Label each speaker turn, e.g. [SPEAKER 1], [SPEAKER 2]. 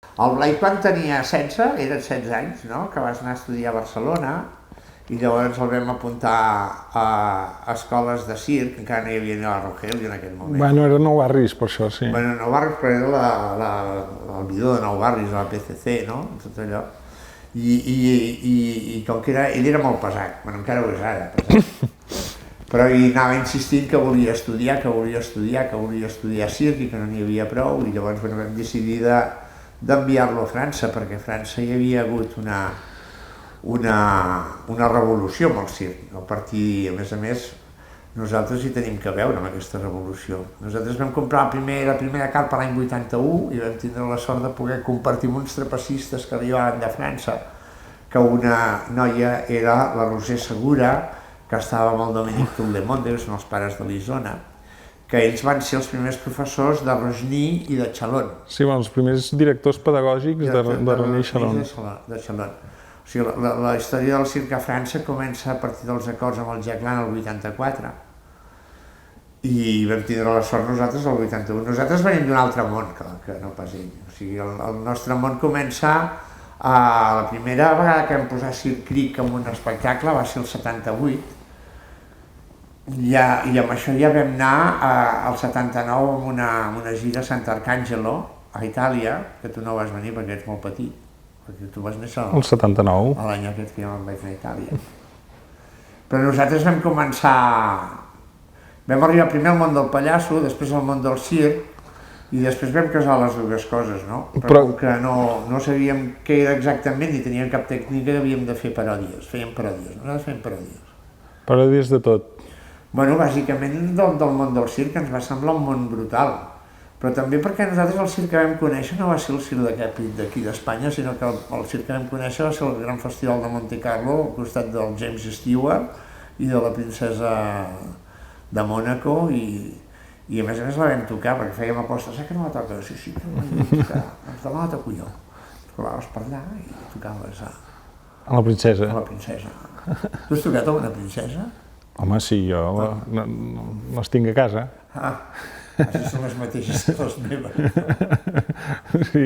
[SPEAKER 1] El Blai quan tenia 16, eren 16 anys, no? Que vas anar a estudiar a Barcelona i llavors el vam apuntar a escoles de circ, encara no hi havia ni a la Rogelio en aquell moment.
[SPEAKER 2] Bueno, era Nou Barris, per això, sí.
[SPEAKER 1] Bueno, Nou Barris, però era el bidó de Nou Barris, a la PCC, no? Tot allò. I com que ell era molt pesat, bueno, encara ho és ara, pesat. Però hi anava insistint que volia estudiar circ i que no n'hi havia prou, i llavors vam decidir d'enviar-lo a França, perquè a França hi havia hagut una revolució amb el circ. A partir, a més, nosaltres hi tenim que veure amb aquesta revolució. Nosaltres vam comprar la primera carpa l'any 81 i vam tindre la sort de poder compartir amb uns trapecistes que arribaven de França, que una noia era la Roser Segura, que estava amb el Dominique Tuldemonde, que són els pares de l'Isona, que ells van ser els primers professors de Rosny i de Chalon.
[SPEAKER 2] Sí, bueno, els primers directors pedagògics de Rosny i Chalon.
[SPEAKER 1] De Chalon. O sigui, la història del circ a França comença a partir dels acords amb el Jacqueline el 84 i vam tindre la sort nosaltres el 81. Nosaltres venim d'un altre món que no pas ell. O sigui, el nostre món comença la primera vegada que vam posar Circ Cric en un espectacle va ser el 78 i amb això ja vam anar al 79 amb una gira a Sant'Arcangelo, a Itàlia, que tu no vas venir perquè ets molt petit, perquè tu vas néixer
[SPEAKER 2] el 79.
[SPEAKER 1] L'any aquest que ja me'n vaig anar a Itàlia. Però nosaltres vam començar, vam arribar primer al món del pallasso, després al món del circ, i després vam casar les dues coses, no? Però com que no sabíem què era exactament ni teníem cap tècnica, havíem de fer paròdies, fèiem paròdies, nosaltres fèiem paròdies.
[SPEAKER 2] Paròdies de tot.
[SPEAKER 1] Bueno, bàsicament del món del circ ens va semblar un món brutal, però també perquè nosaltres el circ que vam conèixer no va ser el circ d'aquí d'Espanya, sinó que el circ que vam conèixer va ser el Gran Festival de Monte Carlo, al costat del James Stewart i de la princesa de Mònaco, i a més la vam tocar, perquè fèiem apostes, que no la toca? Sí, que no la tocar, doncs demà la toco jo. Trobaves per allà i tocaves a
[SPEAKER 2] la princesa.
[SPEAKER 1] A la princesa. Tu has tocat a una princesa?
[SPEAKER 2] Home, sí, jo les tinc a casa.
[SPEAKER 1] Així són les mateixes que les meves.
[SPEAKER 2] Sí.